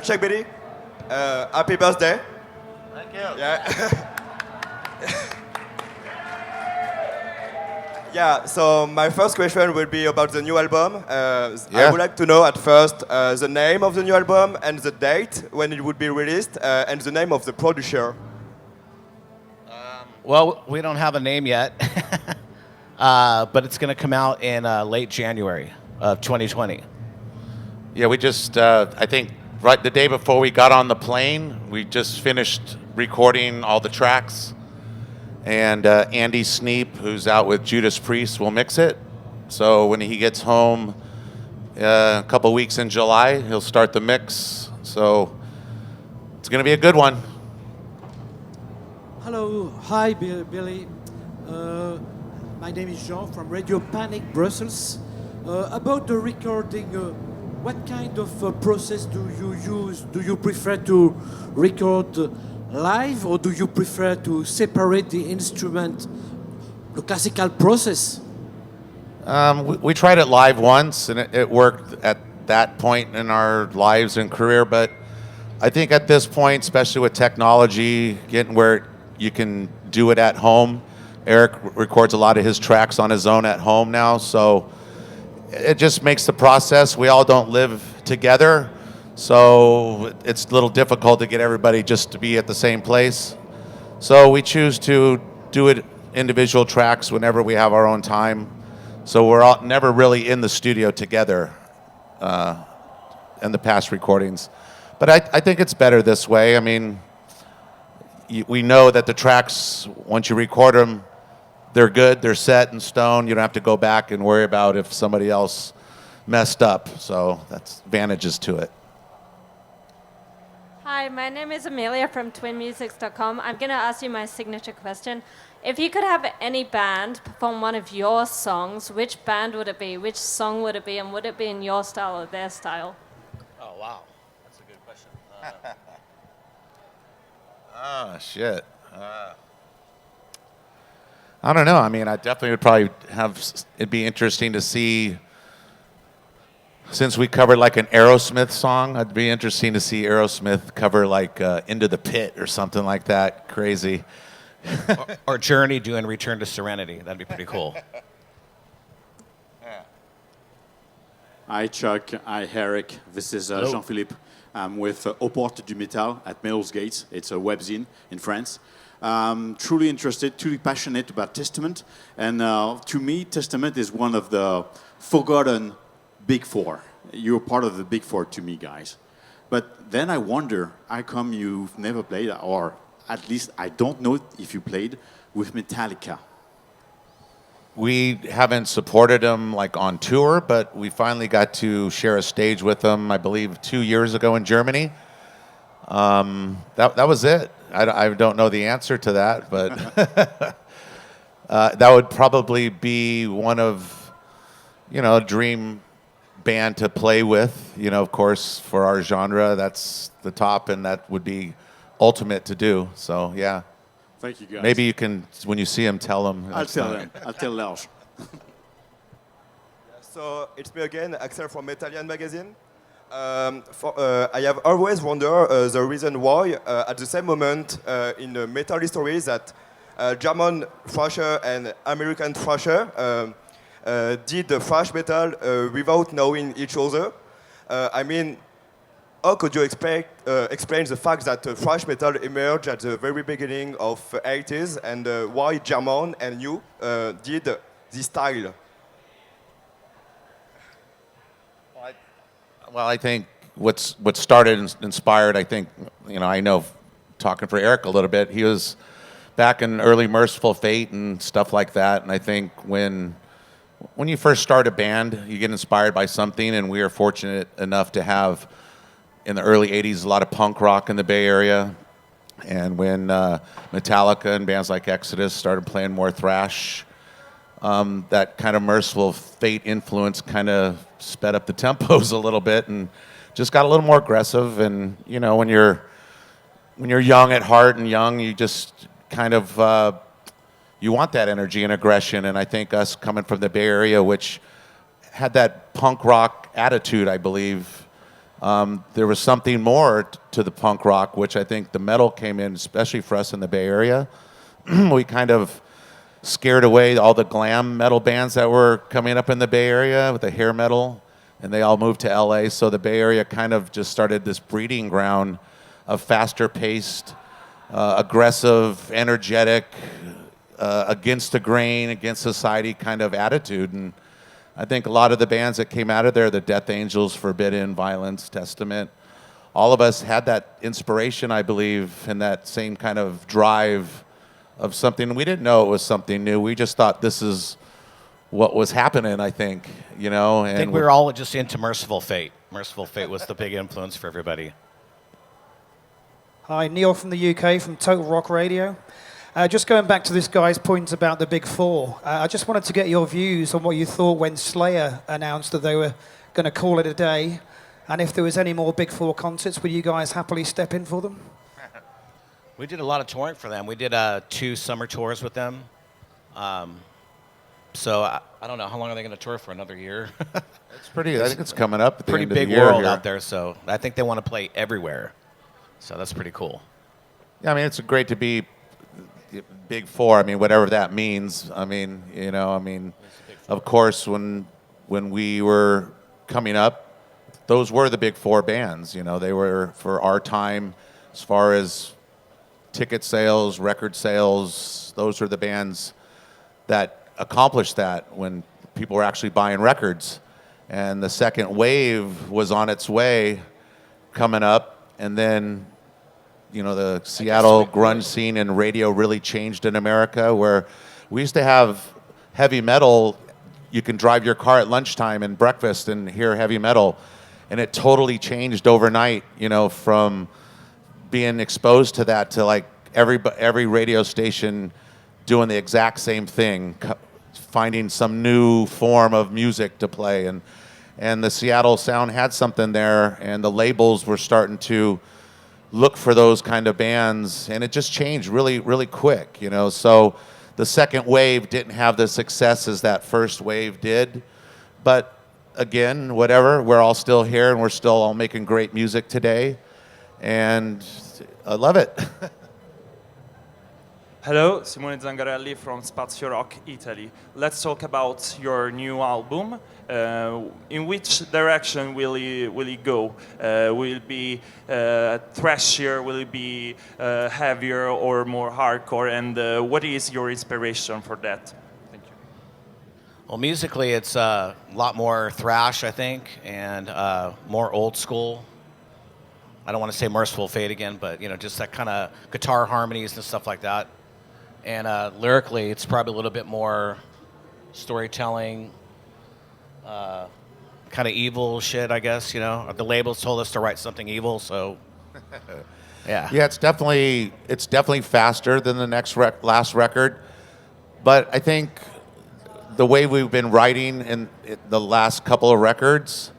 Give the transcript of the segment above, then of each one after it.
Check Billy. Happy birthday. Thank you. Yeah. Yeah, so my first question will be about the new album. I would like to know at first the name of the new album and the date when it would be released and the name of the producer. Well, we don't have a name yet, but it's going to come out in late January of 2020. Yeah, we just, I think, right the day before we got on the plane, we just finished recording all the tracks. And Andy Sneap, who's out with Judas Priest, will mix it. So when he gets home a couple weeks in July, he'll start the mix. So it's going to be a good one. Hello, hi Billy. My name is Jean from Radio Panic Brussels. About the recording, what kind of process do you use? Do you prefer to record live or do you prefer to separate the instrument, the classical process? We tried it live once and it worked at that point in our lives and career, but I think at this point, especially with technology, getting where you can do it at home, Eric records a lot of his tracks on his own at home now, so it just makes the process. We all don't live together, so it's a little difficult to get everybody just to be at the same place. So we choose to do it individual tracks whenever we have our own time. So we're all never really in the studio together in the past recordings. But I think it's better this way. I mean, we know that the tracks, once you record them, they're good, they're set in stone. You don't have to go back and worry about if somebody else messed up. So that's advantages to it. Hi, my name is Amelia from twinmusics.com. I'm going to ask you my signature question. If you could have any band perform one of your songs, which band would it be? Which song would it be? And would it be in your style or their style? Oh, wow. That's a good question. Shit. I don't know. I mean, I definitely would probably it'd be interesting to see, since we covered like an Aerosmith song, it'd be interesting to see Aerosmith cover like Into the Pit or something like that. Crazy. or Journey doing Return to Serenity. That'd be pretty cool. Hi, Chuck. Hi, Eric. This is Jean-Philippe. I'm with Aux Portes du Métal at Metal's Gates. It's a webzine in France. Truly interested, truly passionate about Testament. And to me, Testament is one of the forgotten Big Four. You're part of the Big Four to me, guys. But then I wonder, how come you've never played, or at least I don't know if you played with Metallica? We haven't supported them like on tour, but we finally got to share a stage with them, I believe, 2 years ago in Germany. That was it. I don't know the answer to that, but that would probably be one of, dream band to play with. Of course, for our genre, that's the top, and that would be ultimate to do. So, yeah. Thank you, guys. Maybe you can, when you see him, tell him. I'll tell them. I'll tell Lars. So it's me again, Axel from Metallian Magazine. I have always wondered the reason why, at the same moment in the metal history, that German thrasher and American thrasher did the thrash metal without knowing each other. How could you explain the fact that thrash metal emerged at the very beginning of the 80s and why German and you did this style? Well, I think what started and inspired, I think, I know, talking for Eric a little bit, he was back in early Merciful Fate and stuff like that. And I think when you first start a band, you get inspired by something, and we are fortunate enough to have, in the early 80s, a lot of punk rock in the Bay Area. And when Metallica and bands like Exodus started playing more thrash, that kind of Merciful Fate influence kind of sped up the tempos a little bit and just got a little more aggressive. And when you're young at heart and young, you just kind of you want that energy and aggression. And I think us coming from the Bay Area, which had that punk rock attitude, I believe, There was something more to the punk rock, which I think the metal came in, especially for us in the Bay Area. We kind of scared away all the glam metal bands that were coming up in the Bay Area with the hair metal, and they all moved to LA. So the Bay Area kind of just started this breeding ground of faster paced, aggressive, energetic, against the grain, against society kind of attitude. And I think a lot of the bands that came out of there, the Death Angels, Forbidden, Violence, Testament, all of us had that inspiration, I believe, and that same kind of drive of something. We didn't know it was something new. We just thought this is what was happening, I think, you know. And I think we were all just into Merciful Fate. Merciful Fate was the big influence for everybody. Hi, Neil from the UK, from Total Rock Radio. Just going back to this guy's point about the Big Four, I just wanted to get your views on what you thought when Slayer announced that they were going to call it a day, and if there was any more Big Four concerts, would you guys happily step in for them? We did a lot of touring for them. We did 2 summer tours with them. So I don't know, how long are they going to tour for? Another year? it's pretty. I think it's coming up at the pretty end of the big year world here. out there. So I think they want to play everywhere. So that's pretty cool. Yeah, I mean, it's great to be Big Four. I mean, whatever that means. I mean, you know, I mean, of course, when we were coming up, those were the Big Four bands. You know, they were, for our time, as far as ticket sales, record sales, those are the bands that accomplished that when people were actually buying records. And the second wave was on its way coming up, and then, you know, the Seattle grunge scene and radio really changed in America, where we used to have heavy metal. You can drive your car at lunchtime and breakfast and hear heavy metal. And it totally changed overnight, you know, from being exposed to that to like every radio station doing the exact same thing, finding some new form of music to play. And the Seattle sound had something there, and the labels were starting to look for those kind of bands, and it just changed really, really quick, you know. So the second wave didn't have the success as that first wave did. But again, whatever, we're all still here, and we're still all making great music today. And I love it. Hello, Simone Zangarelli from Spazio Rock, Italy. Let's talk about your new album. In which direction will it go? Will it be thrashier? Will it be heavier or more hardcore? And what is your inspiration for that? Thank you. Well, musically, it's a lot more thrash, I think, and more old school. I don't want to say Merciful Fate again, but you know, just that kind of guitar harmonies and stuff like that. And lyrically, it's probably a little bit more storytelling, kind of evil shit, I guess. You know, the labels told us to write something evil, so yeah. Yeah, it's definitely faster than the last record. But I think the way we've been writing in the last couple of records,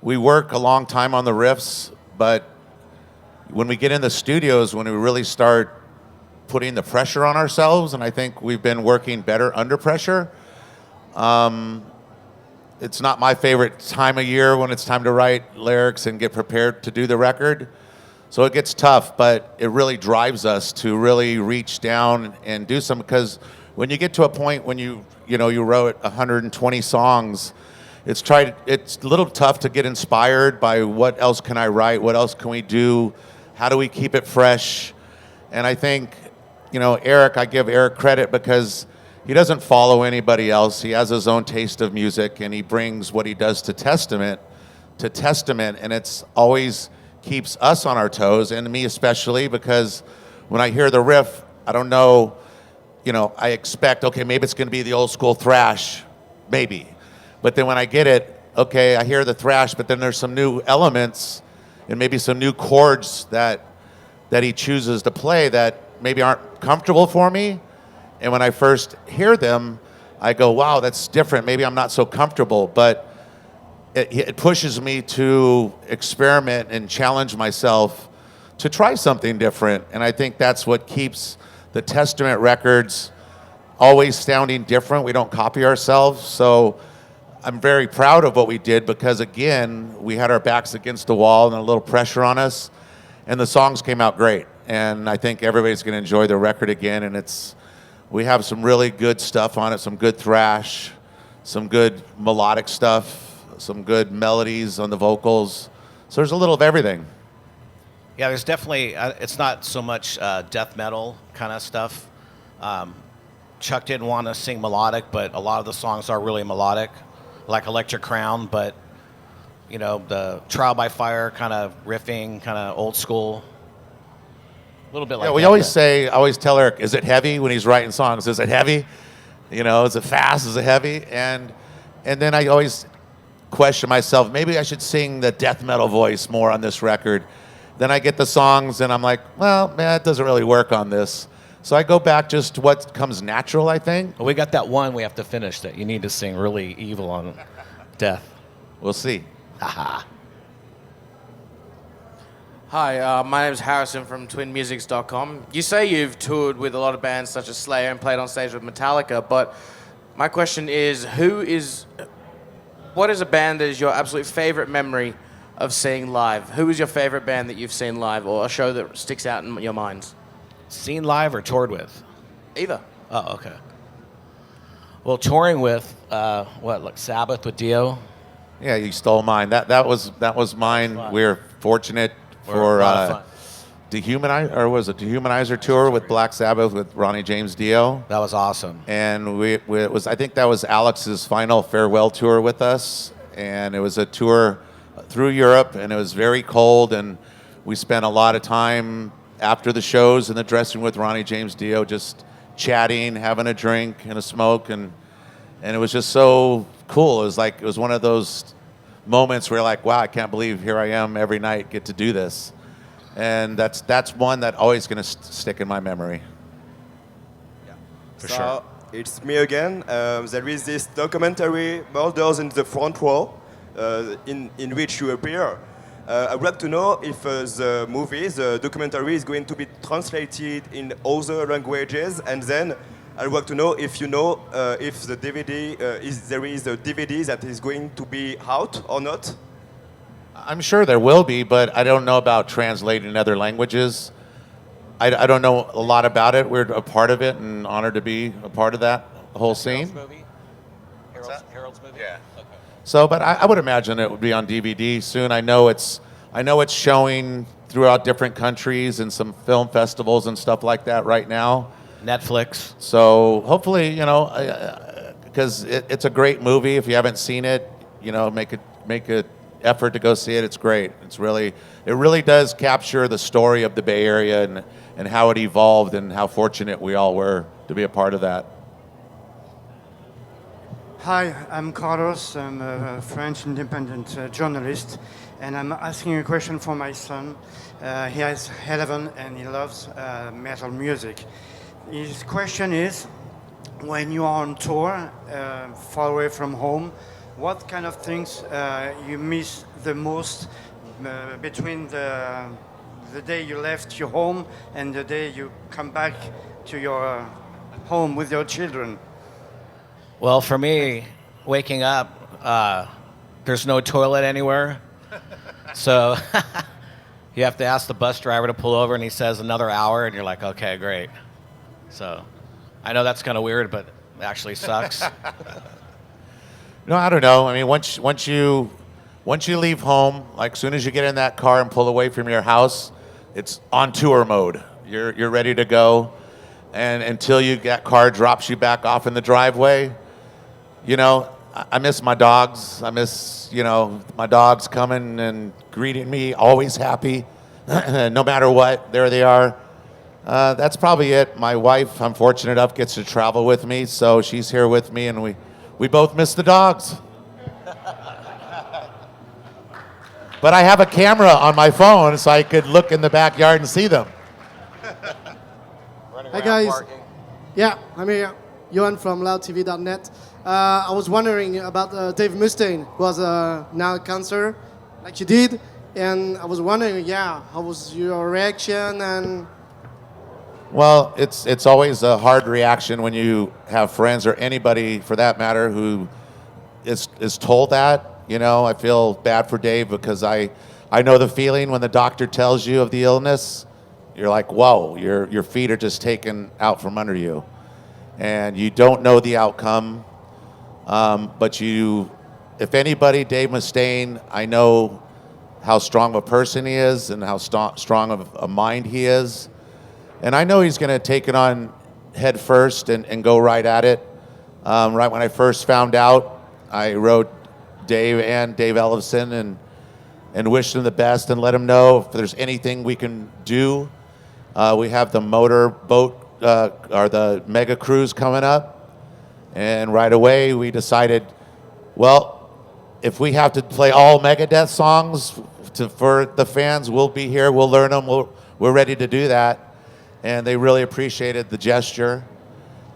we work a long time on the riffs, but when we get in the studios, when we really start putting the pressure on ourselves, and I think we've been working better under pressure. It's not my favorite time of year when it's time to write lyrics and get prepared to do the record. So it gets tough, but it really drives us to really reach down and do some, because when you get to a point when you wrote 120 songs, it's a little tough to get inspired by what else can I write, what else can we do, how do we keep it fresh? And I think, you know, Eric, I give Eric credit because he doesn't follow anybody else. He has his own taste of music, and he brings what he does to Testament, and it's always keeps us on our toes, and me especially, because when I hear the riff, I don't know, you know, I expect, okay, maybe it's going to be the old school thrash, maybe. But then when I get it, okay, I hear the thrash, but then there's some new elements and maybe some new chords that he chooses to play that maybe aren't comfortable for me. And when I first hear them, I go, wow, that's different. Maybe I'm not so comfortable, but it pushes me to experiment and challenge myself to try something different. And I think that's what keeps the Testament records always sounding different. We don't copy ourselves. So I'm very proud of what we did because, again, we had our backs against the wall and a little pressure on us, and the songs came out great. And I think everybody's going to enjoy the record again, and we have some really good stuff on it, some good thrash, some good melodic stuff, some good melodies on the vocals. So there's a little of everything. Yeah, there's definitely, it's not so much death metal kind of stuff. Chuck didn't want to sing melodic, but a lot of the songs are really melodic, like Electric Crown, but, you know, the Trial by Fire kind of riffing, kind of old school. A little bit like that. We I always tell Eric, is it heavy when he's writing songs? Is it heavy? You know, is it fast? Is it heavy? And then I always question myself, maybe I should sing the death metal voice more on this record. Then I get the songs and I'm like, well, man, it doesn't really work on this. So I go back just to what comes natural, I think. Well, we got that one we have to finish that you need to sing really evil on death. We'll see. Haha. Hi, my name is Harrison from twinmusics.com. You say you've toured with a lot of bands such as Slayer and played on stage with Metallica, but my question is, what is a band that is your absolute favorite memory of seeing live? Who is your favorite band that you've seen live, or a show that sticks out in your minds? Seen live or toured with? Either. Oh, okay. Well, touring with, like Sabbath with Dio? Yeah, you stole mine. That was mine. We're fortunate for Dehumanizer tour with Black Sabbath with Ronnie James Dio. That was awesome. And I think that was Alex's final farewell tour with us, and it was a tour through Europe, and it was very cold, and we spent a lot of time after the shows in the dressing room with Ronnie James Dio, just chatting, having a drink and a smoke, and it was just so cool. It was one of those moments where you're like, wow, I can't believe here I am every night, get to do this. And that's one that always going to stick in my memory. Yeah. For so sure. It's me again. There is this documentary, Murders in the Front Row, in which you appear. I would like to know if the documentary is going to be translated in other languages, and then I would like to know if you know if the DVD there is a DVD that is going to be out or not. I'm sure there will be, but I don't know about translating in other languages. I don't know a lot about it. We're a part of it and honored to be a part of that whole scene. Harold's movie? Yeah. Okay. So, but I would imagine it would be on DVD soon. I know it's showing throughout different countries and some film festivals and stuff like that right now. Netflix. So hopefully, because it's a great movie. If you haven't seen it, make a effort to go see it. It's great. It really does capture the story of the Bay Area and how it evolved and how fortunate we all were to be a part of that. Hi, I'm Carlos. I'm a French independent journalist, and I'm asking a question for my son. He has 11 and he loves metal music. His question is, when you are on tour, far away from home, what kind of things you miss the most between the day you left your home and the day you come back to your home with your children? Well, for me, waking up, there's no toilet anywhere. So you have to ask the bus driver to pull over, and he says another hour, and you're like, okay, great. So I know that's kind of weird, but it actually sucks. No, I don't know. I mean, once you leave home, like as soon as you get in that car and pull away from your house, it's on tour mode. You're ready to go, and until that car drops you back off in the driveway, I miss my dogs. I miss my dogs coming and greeting me, always happy, no matter what. There they are. That's probably it. My wife, I'm fortunate enough, gets to travel with me, so she's here with me, and we both miss the dogs. But I have a camera on my phone, so I could look in the backyard and see them. Hi guys. Yeah, I'm here. Johan from loudtv.net. I was wondering about Dave Mustaine, who has now cancer, like you did, and I was wondering, how was your reaction? And well, it's always a hard reaction when you have friends or anybody, for that matter, who is told that, you know, I feel bad for Dave because I know the feeling when the doctor tells you of the illness. You're like, whoa, your feet are just taken out from under you. And you don't know the outcome. But if anybody, Dave Mustaine, I know how strong of a person he is and how strong of a mind he is. And I know he's going to take it on head first and go right at it. Right when I first found out, I wrote Dave and Dave Ellefson and wished him the best and let him know if there's anything we can do. We have the motor boat or the mega cruise coming up. And right away we decided, well, if we have to play all Megadeth songs for the fans, we'll be here, we'll learn them, we're ready to do that. And they really appreciated the gesture.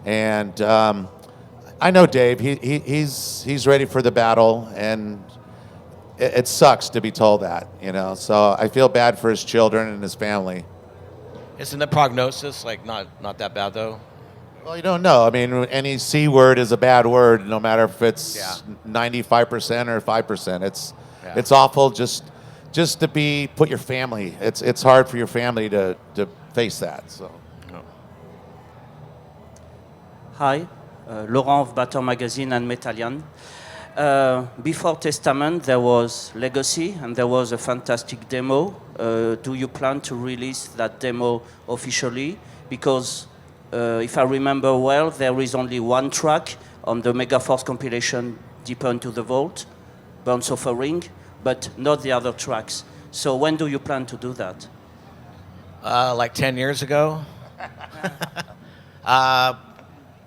And I know Dave, he's ready for the battle, and it sucks to be told that, you know. So I feel bad for his children and his family. Isn't the prognosis like not that bad though? Well, you don't know. I mean, any C word is a bad word, no matter if it's 95% or 5%. It's awful just to put your family. It's hard for your family to face that. So. Hi, Laurent of Batter Magazine and Metallian. Before Testament, there was Legacy, and there was a fantastic demo. Do you plan to release that demo officially? Because if I remember well, there is only one track on the Megaforce compilation, Deeper Into the Vault, Burn Suffering, but not the other tracks. So when do you plan to do that? Like 10 years ago?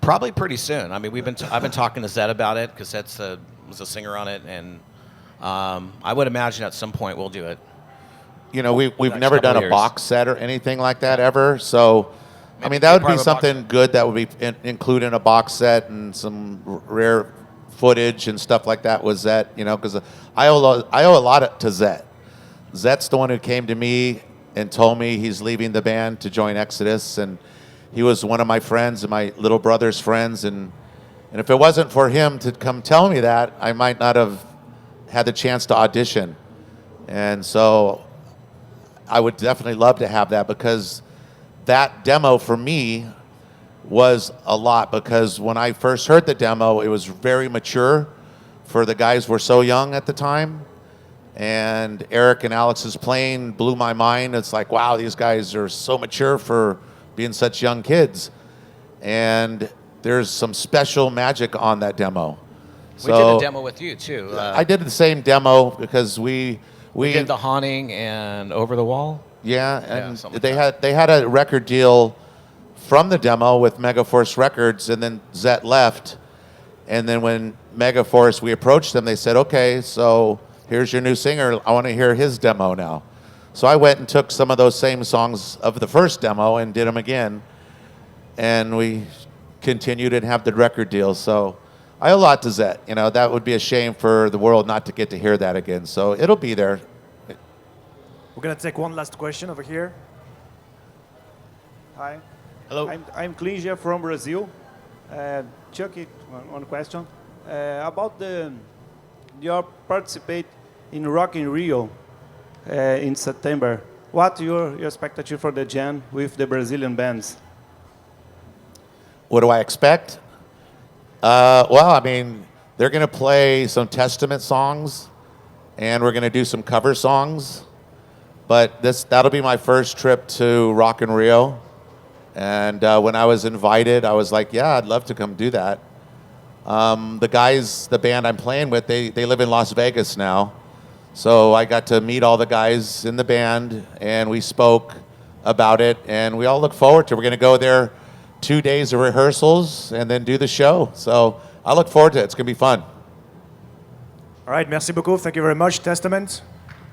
Probably pretty soon. I mean, I've been talking to Zed about it because Zed was a singer on it, and I would imagine at some point we'll do it. You know, we've never done a box set or anything like that ever. So, I mean, that would be something good that would be included in a box set and some rare footage and stuff like that. Was that, you know, because I owe a lot to Zed. Zed's the one who came to me and told me he's leaving the band to join Exodus, and he was one of my friends and my little brother's friends, and if it wasn't for him to come tell me that, I might not have had the chance to audition. And so I would definitely love to have that, because that demo for me was a lot, because when I first heard the demo, it was very mature for the guys who were so young at the time. And Eric and Alex's playing blew my mind. It's like, wow, these guys are so mature for being such young kids. And there's some special magic on that demo. We did a demo with you too. I did the same demo because we did The Haunting and Over the Wall. Yeah, and they had a record deal from the demo with Megaforce Records, and then Zet left. And then when Megaforce, we approached them, they said, okay, so here's your new singer. I want to hear his demo now. So I went and took some of those same songs of the first demo and did them again. And we continued and have the record deal. So I owe a lot to Zet. You know, that would be a shame for the world not to get to hear that again. So it'll be there. We're going to take one last question over here. Hi. Hello. I'm Clingia from Brazil. Chucky, one question. About your participate in Rock in Rio in September. What your expectation for the jam with the Brazilian bands? What do I expect? Well, I mean, they're going to play some Testament songs, and we're going to do some cover songs. But that'll be my first trip to Rock in Rio. And when I was invited, I was like, yeah, I'd love to come do that. The guys, the band I'm playing with, they live in Las Vegas now. So I got to meet all the guys in the band, and we spoke about it, and we all look forward to it. We're going to go there 2 days of rehearsals and then do the show. So I look forward to it. It's going to be fun. All right, merci beaucoup. Thank you very much, Testament.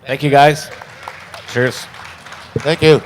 Thank you, guys. Cheers. Thank you.